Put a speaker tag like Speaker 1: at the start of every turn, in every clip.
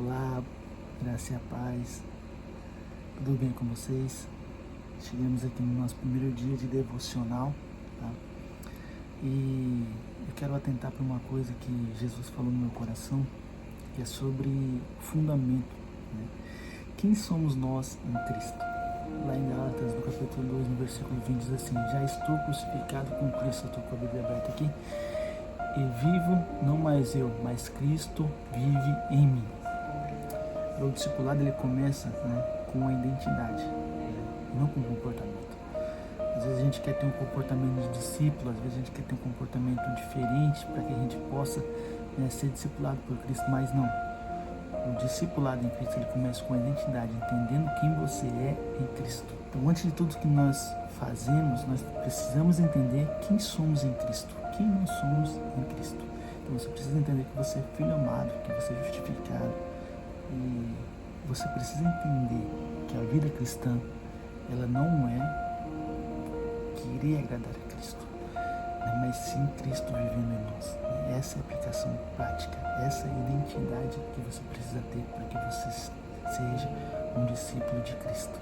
Speaker 1: Olá, graça e a paz, tudo bem com vocês? Chegamos aqui no nosso primeiro dia de devocional, tá? E eu quero atentar para uma coisa que Jesus falou no meu coração, que é sobre fundamento, né? Quem somos nós em Cristo? Lá em Gálatas, no capítulo 2, no versículo 20, diz assim: já estou crucificado com Cristo. Eu estou com a Bíblia aberta aqui. E vivo, não mais eu, mas Cristo vive em mim. O discipulado ele começa, com a identidade, não com o comportamento. Às vezes a gente quer ter um comportamento de discípulo, às vezes a gente quer ter um comportamento diferente para que a gente possa ser discipulado por Cristo, mas não. O discipulado em Cristo ele começa com a identidade, entendendo quem você é em Cristo. Então, antes de tudo que nós fazemos, nós precisamos entender quem somos em Cristo, quem nós somos em Cristo. Então você precisa entender que você é filho amado, que você é justificado. E você precisa entender que a vida cristã, ela não é querer agradar a Cristo, mas sim Cristo vivendo em nós. Essa é a aplicação prática, essa é a identidade que você precisa ter para que você seja um discípulo de Cristo.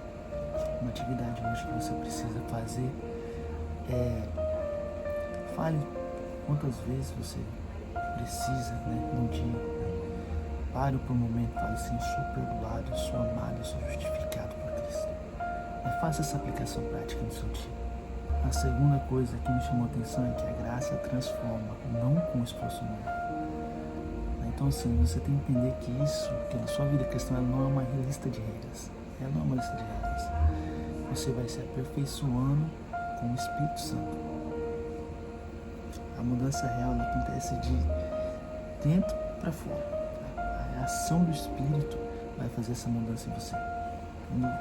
Speaker 1: Uma atividade hoje que você precisa fazer fale quantas vezes você precisa, num dia. Pare por um momento, fale assim: sou perdoado, eu sou amado, eu sou justificado por Cristo. E faça essa aplicação prática no seu dia. A segunda coisa que me chamou a atenção é que a graça transforma, não com esforço humano. Então assim, você tem que entender que isso, que a sua vida cristã não é uma lista de regras. Ela não é uma lista de regras. Você vai se aperfeiçoando com o Espírito Santo. A mudança real ela acontece de dentro para fora. A ação do Espírito vai fazer essa mudança em você.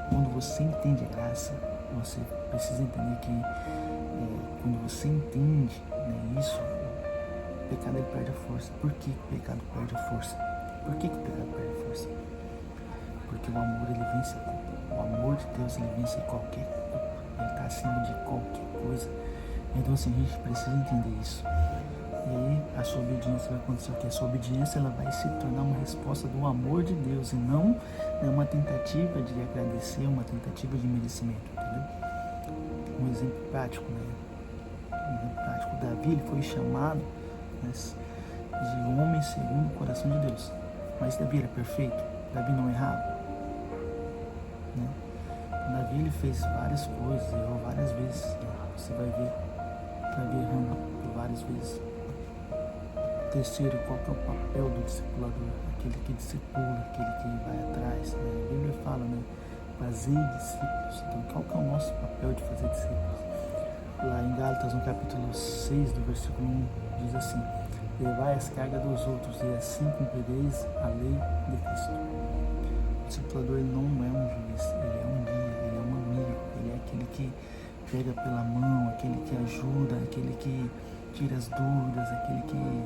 Speaker 1: Quando você entende a graça, você precisa entender que quando você entende isso, o pecado ele perde a força. Por que o pecado perde a força? Por que o pecado perde a força? Porque o amor ele vence a culpa. O amor de Deus ele vence qualquer culpa. Ele está acima de qualquer coisa. Então assim, a gente precisa entender isso. E aí a sua obediência vai acontecer o quê? A sua obediência ela vai se tornar uma resposta do amor de Deus e não uma tentativa de agradecer, uma tentativa de merecimento, entendeu? Um exemplo prático, Um exemplo prático. Davi ele foi chamado de homem segundo o coração de Deus. Mas Davi era perfeito? Davi não errava? Davi ele fez várias coisas, errou várias vezes. Você vai ver Davi errando por várias vezes. Terceiro, qual que é o papel do discipulador? Aquele que discipula, aquele que vai atrás. A Bíblia fala, fazer discípulos. Então, qual que é o nosso papel de fazer discípulos? Lá em Gálatas, no capítulo 6, do versículo 1, diz assim: levai as cargas dos outros e assim cumprireis a lei de Cristo. O discipulador ele não é um juiz, ele é um guia, ele é um amigo, ele é aquele que pega pela mão, aquele que ajuda, aquele que tira as dúvidas, aquele que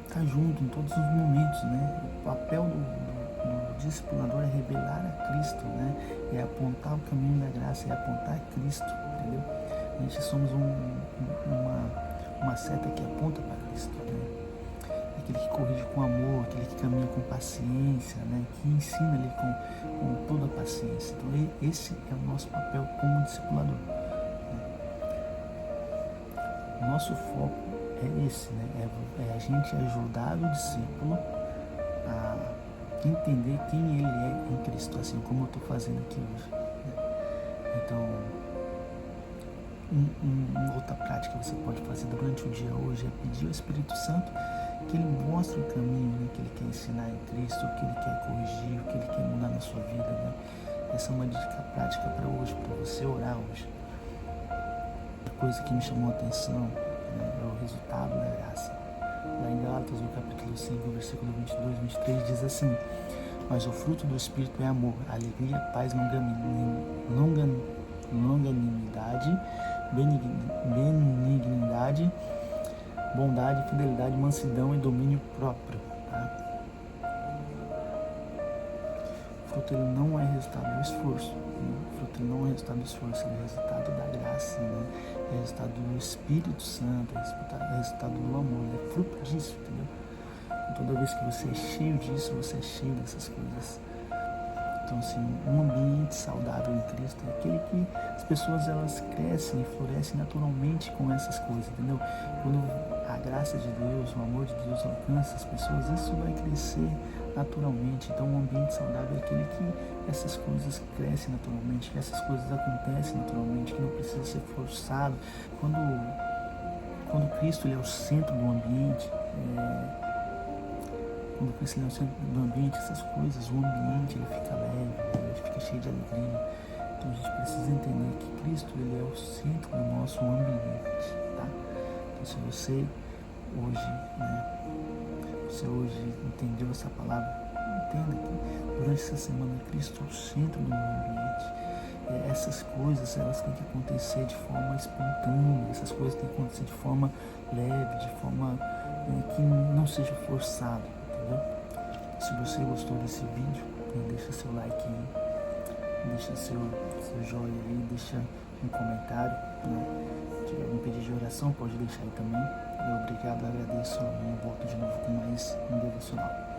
Speaker 1: está junto em todos os momentos, O papel do discipulador é revelar a Cristo, É apontar o caminho da graça, é apontar a Cristo, entendeu? A gente somos uma seta que aponta para Cristo, Aquele que corrige com amor, aquele que caminha com paciência, Que ensina ali com toda a paciência. Então esse é o nosso papel como discipulador. O nosso foco é esse, É a gente ajudar o discípulo a entender quem ele é em Cristo, assim como eu estou fazendo aqui hoje. Então, uma outra prática que você pode fazer durante o dia hoje é pedir ao Espírito Santo que ele mostre o caminho que ele quer ensinar em Cristo, o que ele quer corrigir, o que ele quer mudar na sua vida. Essa é uma dica prática para hoje, para você orar hoje. A coisa que me chamou a atenção é o resultado da graça. Lá em Gálatas, no capítulo 5, versículo 22, 23, diz assim: mas o fruto do Espírito é amor, alegria, paz, longanimidade, benignidade, bondade, fidelidade, mansidão e domínio próprio. O fruto ele não é resultado do esforço. O fruto ele não é resultado do esforço, ele é resultado da graça, É resultado do Espírito Santo, é resultado do amor, é fruto disso, entendeu? O toda vez que você é cheio disso, você é cheio dessas coisas. Então, assim, um ambiente saudável em Cristo é aquele que as pessoas elas crescem e florescem naturalmente com essas coisas, entendeu? Quando a graça de Deus, o amor de Deus alcança as pessoas, isso vai crescer naturalmente. Então, um ambiente saudável é aquele que essas coisas crescem naturalmente, que essas coisas acontecem naturalmente, que não precisa ser forçado. Quando Cristo ele é o centro do ambiente, quando Cristo é o centro do ambiente, essas coisas, o ambiente ele fica leve, ele fica cheio de alegria. Então a gente precisa entender que Cristo ele é o centro do nosso ambiente, tá? Então se você hoje entendeu essa palavra, entenda que durante essa semana Cristo é o centro do meu ambiente. Essas coisas elas têm que acontecer de forma espontânea, essas coisas têm que acontecer de forma leve, de forma que não seja forçado. Se você gostou desse vídeo, deixa seu like aí, deixa seu joinha aí, deixa um comentário, Se tiver algum pedido de oração, pode deixar aí também. Obrigado, agradeço, eu volto de novo com mais um devocional.